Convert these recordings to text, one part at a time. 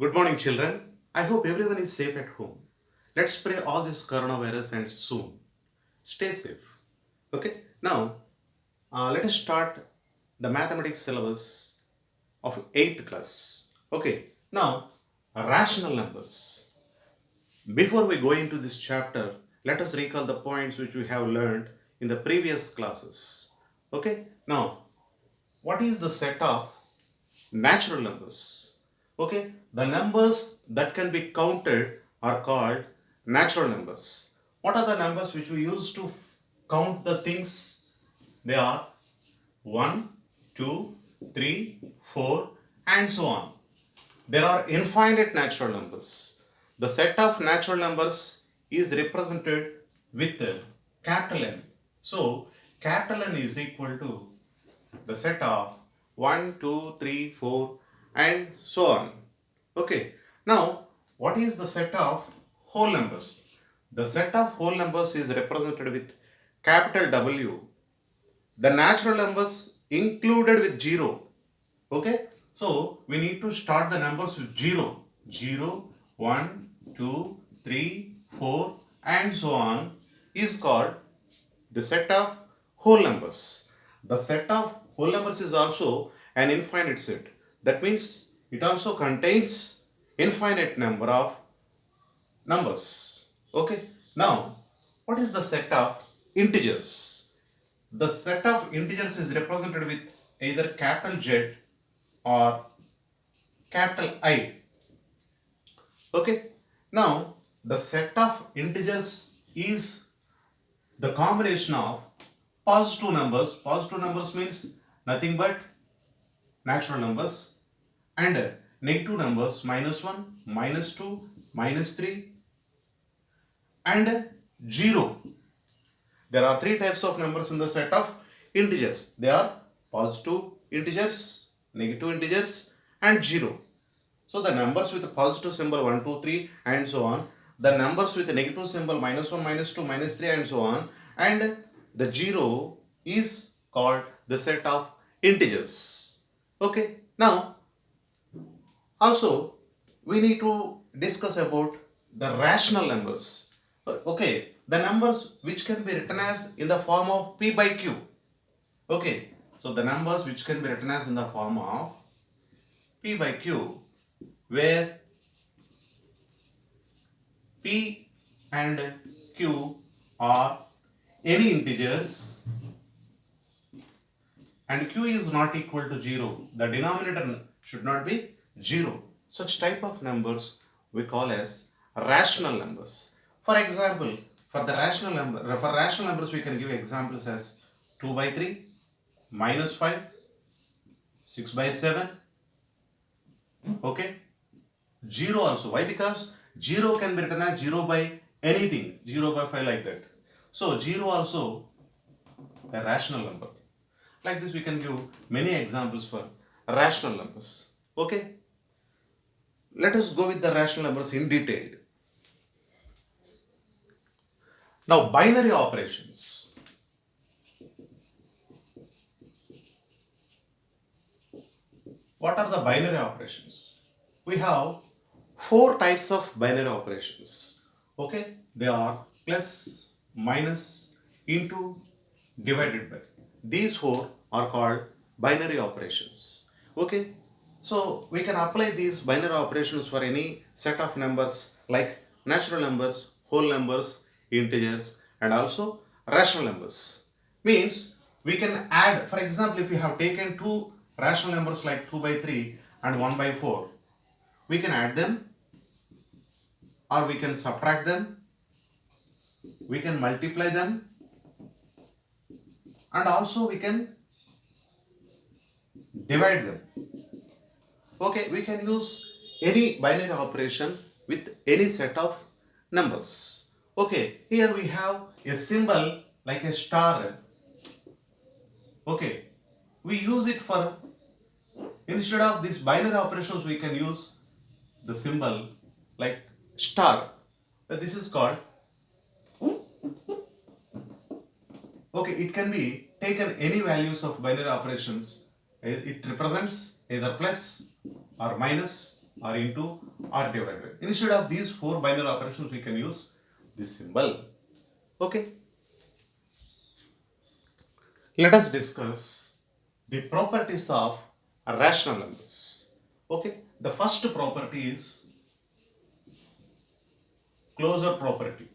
Good morning, children. I hope everyone is safe at home. Let's pray all this coronavirus and soon. Stay safe. Okay, now let us start the mathematics syllabus of 8th class. Okay, now rational numbers. Before we go into this chapter, let us recall the points which we have learned in the previous classes. Okay, now what is the set of natural numbers? Okay, the numbers that can be counted are called natural numbers. What are the numbers which we use to count the things? They are 1, 2, 3, 4, and so on. There are infinite natural numbers. The set of natural numbers is represented with capital N. So, capital N is equal to the set of 1, 2, 3, 4, and so on. Okay. Now, what is the set of whole numbers? The set of whole numbers is represented with capital W. The natural numbers included with 0. Okay. So, we need to start the numbers with 0. 0, 1, 2, 3, 4, and so on is called the set of whole numbers. The set of whole numbers is also an infinite set. That means it also contains infinite number of numbers. Okay. Now, what is the set of integers? The set of integers is represented with either capital Z or capital I. Okay. Now, the set of integers is the combination of positive numbers. Positive numbers means nothing but natural numbers, and negative numbers -1, -2, -3, and 0. There are three types of numbers in the set of integers. They are positive integers, negative integers, and 0. So the numbers with the positive symbol 1, 2, 3, and so on. The numbers with the negative symbol -1, -2, -3, and so on. And the 0 is called the set of integers. Okay. Now, also we need to discuss about the rational numbers. Okay. The numbers which can be written as in the form of P by Q. Okay. So the numbers which can be written as in the form of P by Q, where P and Q are any integers and Q is not equal to 0. The denominator should not be 0. Such type of numbers we call as rational numbers. For example, for rational numbers we can give examples as 2 by 3, -5, 6 by 7. Okay. 0 also. Why? Because 0 can be written as 0 by anything, 0 by 5, like that. So 0 also a rational number. Like this we can give many examples for rational numbers. Okay. Let us go with the rational numbers in detail. Now, binary operations. What are the binary operations? We have 4 types of binary operations. Okay. They are plus, minus, into, divided by. These 4 are called binary operations. Okay. So we can apply these binary operations for any set of numbers like natural numbers, whole numbers, integers, and also rational numbers. Means we can add, for example, if we have taken two rational numbers like 2 by 3 and 1 by 4, we can add them or we can subtract them, we can multiply them, and also we can divide them. Okay, we can use any binary operation with any set of numbers. Okay, here we have a symbol like a star. Okay, we use it for, instead of these binary operations, we can use the symbol like star. This is called, okay, it can be taken any values of binary operations. It represents either plus or minus or into or divided. Instead of these four binary operations, we can use this symbol. Okay. Let us discuss the properties of rational numbers. Okay. The first property is closure property.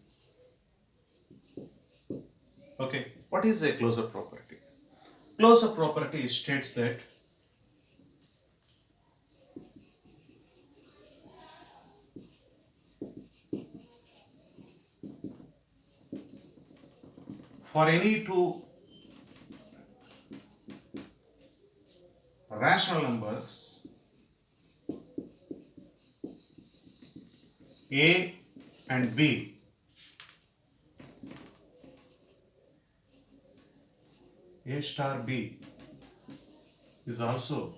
Okay. What is a closure property? Closure property states that for any two rational numbers A and B, A star B is also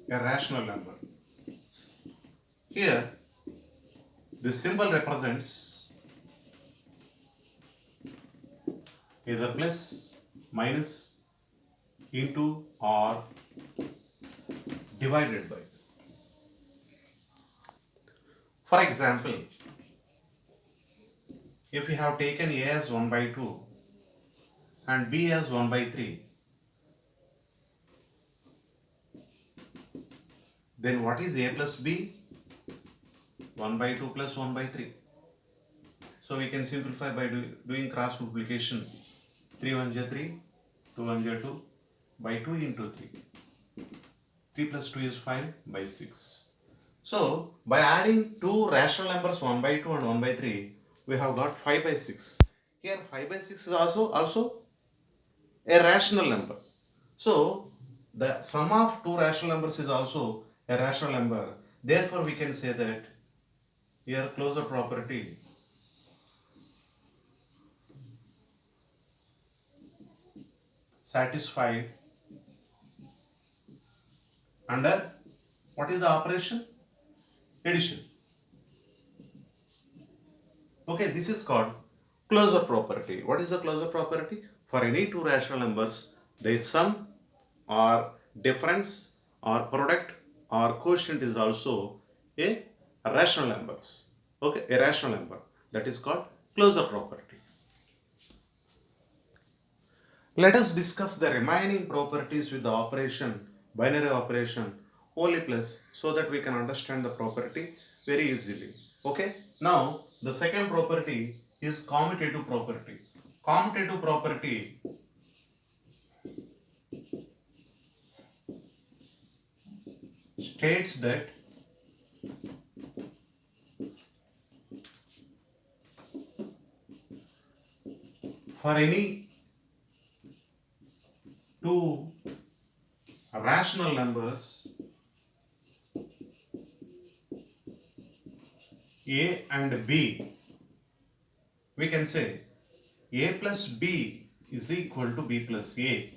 a rational number. Here, the symbol represents either plus, minus, into, or divided by. For example, if we have taken A as 1 by 2 and B as 1 by 3, then what is A plus B? 1 by 2 plus 1 by 3. So we can simplify by doing cross multiplication. 3 1 ja 3, 2 1 ja 2, by 2 into 3. 3 plus 2 is 5 by 6. So by adding two rational numbers 1 by 2 and 1 by 3, we have got 5 by 6. Here 5 by 6 is also a rational number. So the sum of two rational numbers is also a rational number. Therefore we can say that here closure property satisfied under what is the operation? Addition. Okay, this is called closure property. What is the closure property? For any two rational numbers, their sum or difference or product or quotient is also a rational numbers. Okay, a rational number. That is called closure property. Let us discuss the remaining properties with the operation, binary operation, only plus, so that we can understand the property very easily. Okay. Now, the second property is commutative property. Commutative property states that for any two rational numbers A and B, we can say A plus B is equal to B plus A.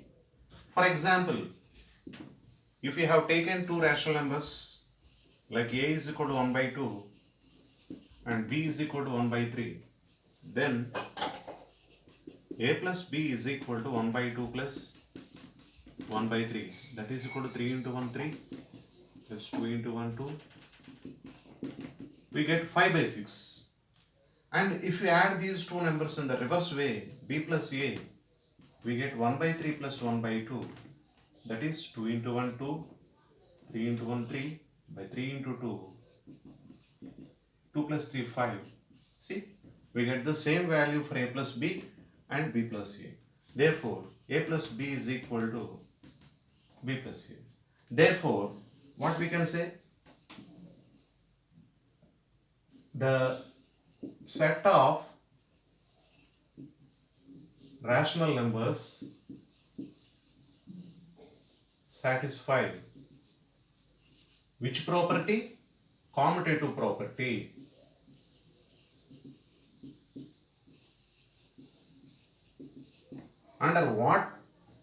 For example, if we have taken two rational numbers like A is equal to 1 by 2 and B is equal to 1 by 3, then A plus B is equal to 1 by 2 plus 1 by 3, that is equal to 3 into 1 3 plus 2 into 1 2, we get 5 by 6. And if we add these two numbers in the reverse way, B plus A, we get 1 by 3 plus 1 by 2, that is 2 into 1 2, 3 into 1 3, by 3 into 2, 2 plus 3 5. See, we get the same value for A plus B and B plus A. Therefore, A plus B is equal to B plus A. Therefore, what we can say? The set of rational numbers satisfy which property? Commutative property. Under what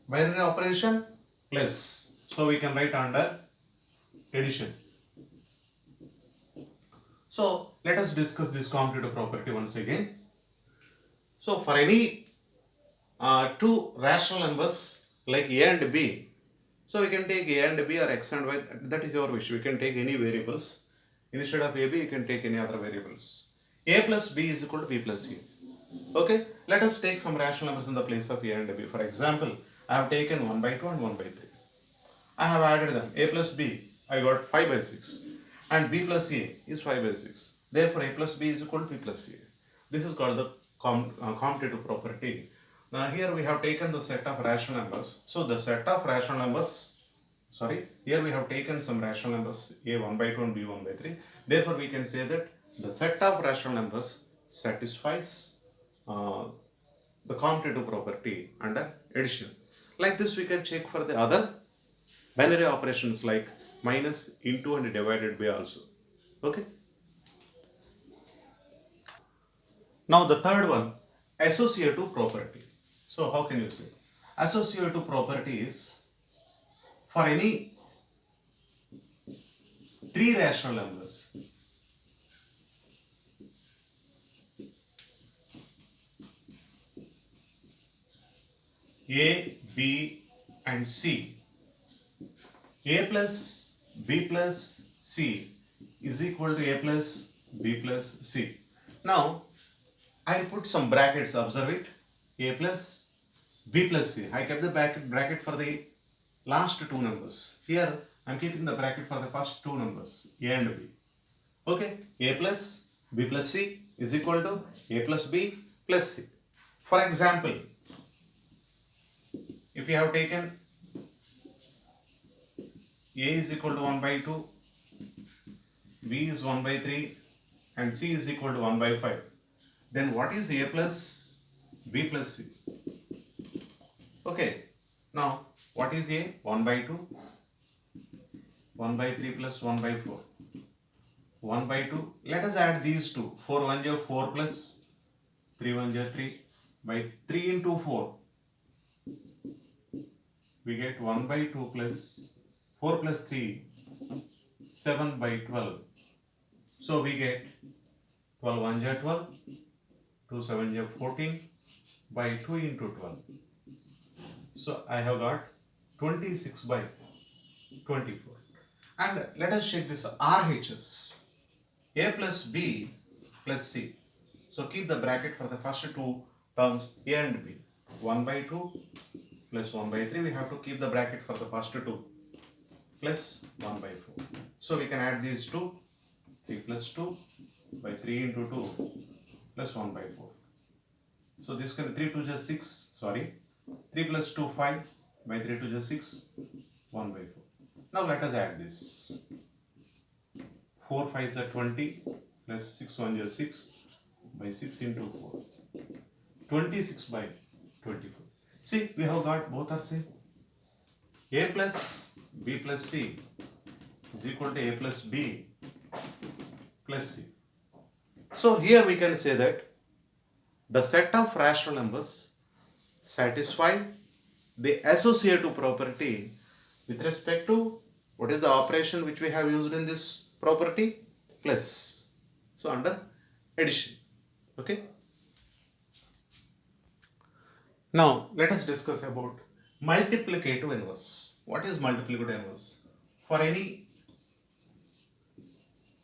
binary operation? Plus. So we can write under addition. So let us discuss this commutative property once again. So for any two rational numbers like A and B, So we can take a and b or x and y, that is your wish. We can take any variables. Instead of ab, you can take any other variables. A plus b is equal to b plus c. Okay, let us take some rational numbers in the place of a and b. For example, I have taken 1 by 2 and 1 by 3. I have added them. A plus b, I got 5 by 6. And b plus a is 5 by 6. Therefore, a plus b is equal to b plus a. This is called the commutative property. Now, here we have taken the set of rational numbers. So, the set of rational numbers, here we have taken some rational numbers a 1 by 2 and b 1 by 3. Therefore, we can say that the set of rational numbers satisfies the commutative property under addition. Like this, we can check for the other binary operations like minus, into and divided by also. Okay. Now the third one, associative property. So how can you say? Associative property is for any three rational numbers. A, B and C. A plus B plus C is equal to A plus B plus C. Now, I'll put some brackets, observe it. A plus B plus C. I kept the bracket for the last two numbers. Here, I'm keeping the bracket for the first two numbers, A and B. Okay, A plus B plus C is equal to A plus B plus C. For example, if you have taken A is equal to 1 by 2, B is 1 by 3 and C is equal to 1 by 5. Then what is A plus B plus C? Okay, now what is A? 1 by 2, 1 by 3 plus 1 by 4. 1 by 2, let us add these two. 4 1 is 4 plus 3 1 is 3. By 3 into 4, we get 1 by 2 plus 4 plus 3, 7 by 12. So we get 12 1 is 12, 2 7 is 14 by 2 into 12. So I have got 26 by 24. And let us check this RHS. A plus B plus C. So keep the bracket for the first two terms A and B. 1 by 2 plus 1 by 3. We have to keep the bracket for the first two plus 1 by 4. So we can add these two. 3 plus 2 by 3 into 2 plus 1 by 4. So this can 3 2 is 6. 3 plus 2 5 by 3 2 is 6. 1 by 4. Now let us add this. 4 5 is 20 plus 6 1 is 6 by 6 into 4. 26 by 24. See, we have got both are same. A plus B plus C is equal to A plus B plus C. So here we can say that the set of rational numbers satisfy the associative property with respect to what is the operation which we have used in this property? Plus. So under addition. Okay. Now let us discuss about multiplicative inverse. What is multiplicative inverse? For any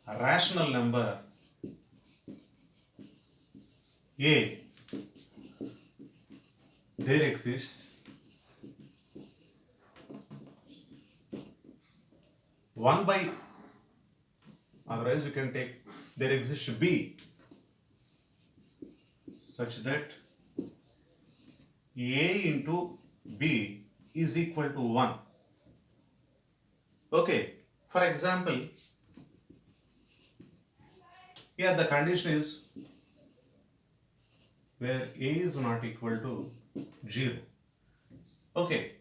rational number A, there exists 1 by, otherwise we can take, there exists B such that A into B is equal to 1. Okay, for example, here the condition is where A is not equal to 0. Okay,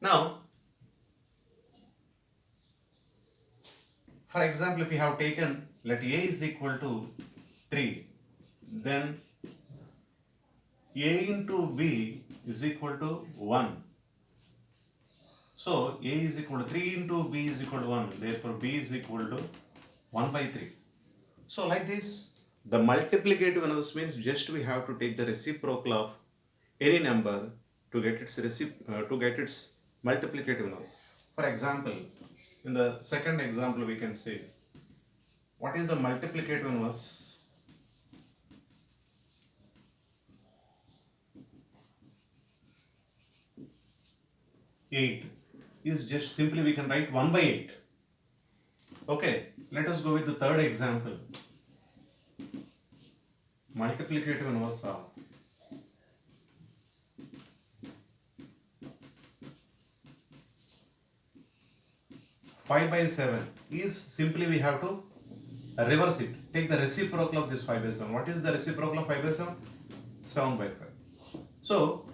now, for example, if we have taken, let A is equal to 3, then A into B is equal to 1. So, A is equal to 3 into B is equal to 1. Therefore, B is equal to 1 by 3. So, like this, the multiplicative inverse means just we have to take the reciprocal of any number to get its multiplicative inverse. For example, in the second example we can say, what is the multiplicative inverse? Eight is just simply we can write 1 by 8. Okay, let us go with the third example. Multiplicative inverse of 5 by 7 is simply we have to reverse it. Take the reciprocal of this 5 by 7. What is the reciprocal of 5 by 7? 7 by 5. So,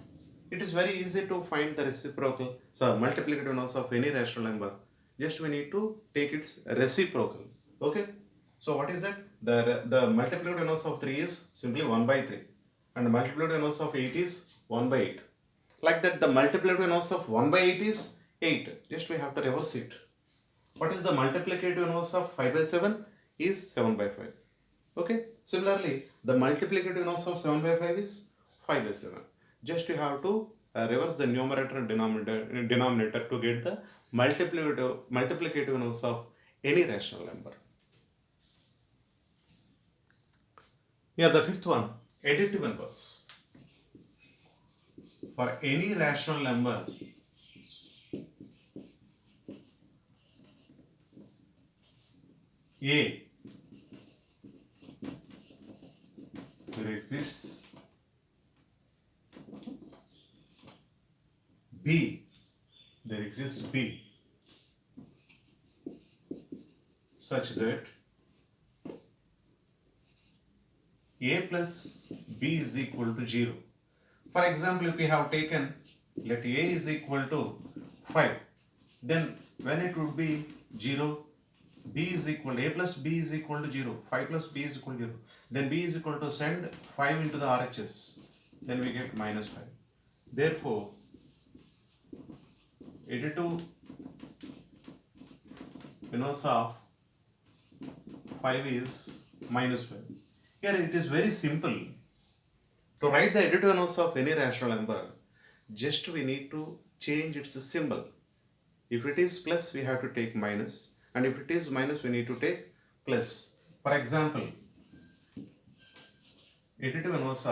it is very easy to find the reciprocal, so multiplicative inverse of any rational number. Just we need to take its reciprocal. Okay? So, what is that? The multiplicative inverse of 3 is simply 1 by 3. And the multiplicative inverse of 8 is 1 by 8. Like that, the multiplicative inverse of 1 by 8 is 8. Just we have to reverse it. What is the multiplicative inverse of 5 by 7? Is 7 by 5. Okay. Similarly, the multiplicative inverse of 7 by 5 is 5 by 7. Just you have to reverse the numerator and denominator to get the multiplicative inverse of any rational number. Yeah, the fifth one, additive inverse. For any rational number, A, there exists B, there exists B, such that A plus B is equal to 0. For example, if we have taken, let A is equal to 5, then when it would be 0, B is equal, A plus B is equal to 0, 5 plus B is equal to 0, then B is equal to send 5 into the RHS, then we get minus 5. Therefore, additive inverse of 5 is minus 5. Here it is very simple. To write the additive inverse of any rational number, just we need to change its symbol. If it is plus, we have to take minus, and if it is minus, we need to take plus. For example, additive inverse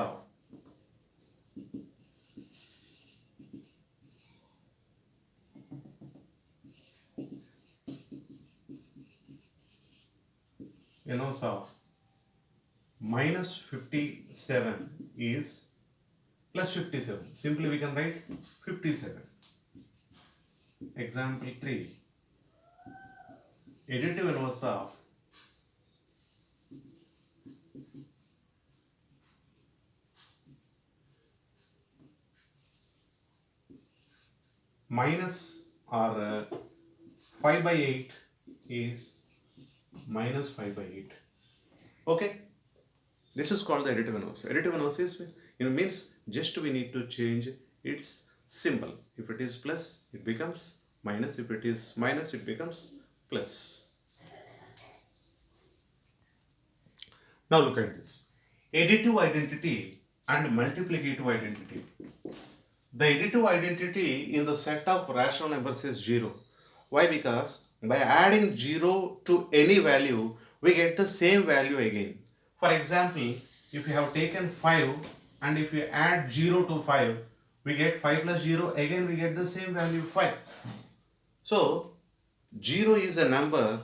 of minus 57 is plus 57. Simply we can write 57. Example 3. Additive inverse of minus or 5 by 8 is minus 5 by 8. Okay. This is called the additive inverse. Additive inverse is, means just we need to change its symbol. If it is plus, it becomes minus. If it is minus, it becomes plus. Now look at this. Additive identity and multiplicative identity. The additive identity in the set of rational numbers is 0. Why? Because by adding 0 to any value, we get the same value again. For example, if we have taken 5 and if we add 0 to 5, we get 5 plus 0, again we get the same value 5. So, 0 is a number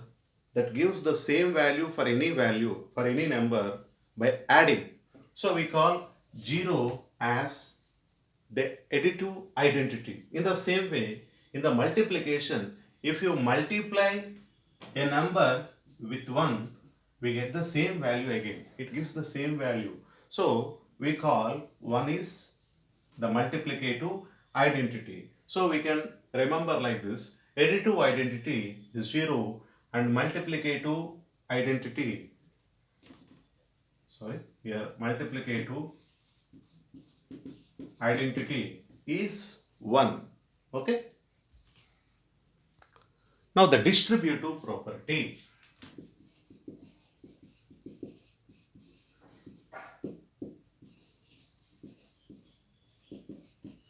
that gives the same value, for any number by adding. So, we call 0 as the additive identity. In the same way, in the multiplication, if you multiply a number with 1, we get the same value again. It gives the same value. So, we call 1 is the multiplicative identity. So, we can remember like this. Additive identity is 0 and multiplicative identity, multiplicative identity is 1. Okay. Now, the distributive property.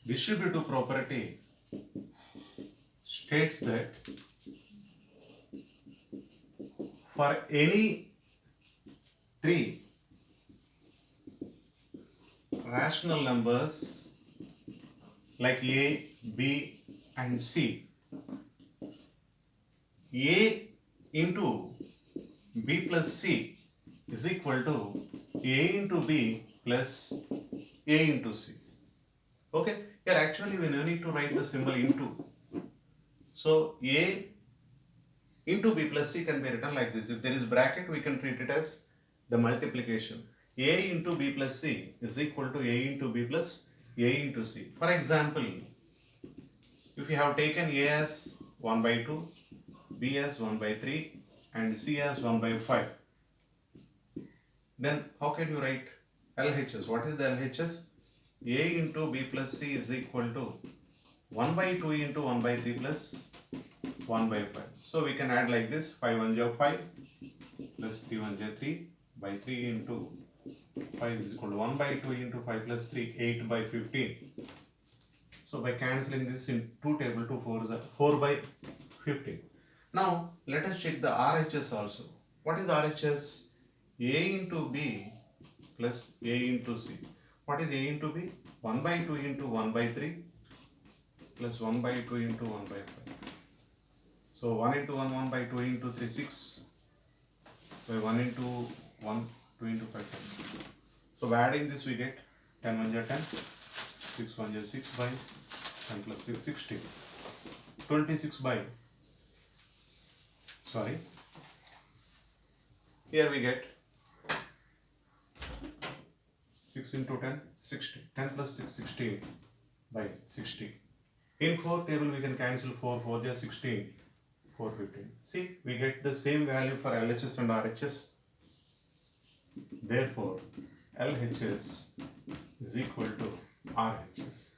Distributive property states that for any three rational numbers like A, B and C, A into B plus C is equal to A into B plus A into C. Okay, here actually we no need to write the symbol into. So A into B plus C can be written like this. If there is bracket, we can treat it as the multiplication. A into B plus C is equal to A into B plus A into C. For example, if you have taken A as 1 by 2, B as 1 by 3 and C as 1 by 5, then how can you write LHS? What is the LHS? A into B plus C is equal to 1 by 2 into 1 by 3 plus 1 by 5. So we can add like this: 5 1 ja 5 plus 3 1 ja 3 by 3 into 5 is equal to 1 by 2 into 5 plus 3, 8 by 15. So by cancelling this in 2 table, 2 4 is 4 by 15. Now let us check the RHS also. What is RHS? A into B plus A into C. What is A into B? 1 by 2 into 1 by 3 plus 1 by 2 into 1 by 5. So 1 into 1, 1 by 2 into 3, 6 by 1 into 1, 2 into 5, 10. So by adding this we get 10 1 ja 10, 6 1 ja 6 by 10 plus 6, 16. 26 by, sorry, here we get 6 into 10, 60. 10 plus 6, 16 by 60. In 4 table we can cancel 4, 4 ja 16, 4 15. See, we get the same value for LHS and RHS. Therefore, LHS is equal to RHS.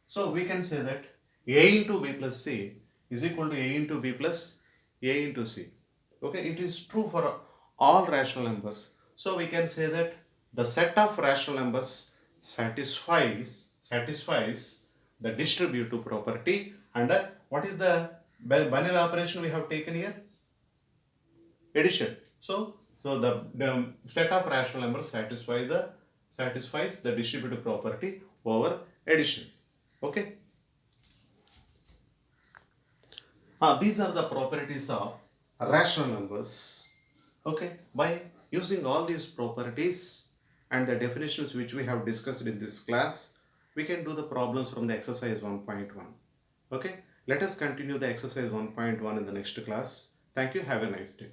So we can say that A into B plus C is equal to A into B plus A into C. Okay, it is true for all rational numbers. So we can say that the set of rational numbers satisfies the distributive property, and what is the binary operation we have taken here? Addition. So the set of rational numbers satisfies the distributive property over addition. Okay. These are the properties of rational numbers. Okay. By using all these properties and the definitions which we have discussed in this class, we can do the problems from the exercise 1.1. Okay. Let us continue the exercise 1.1 in the next class. Thank you. Have a nice day.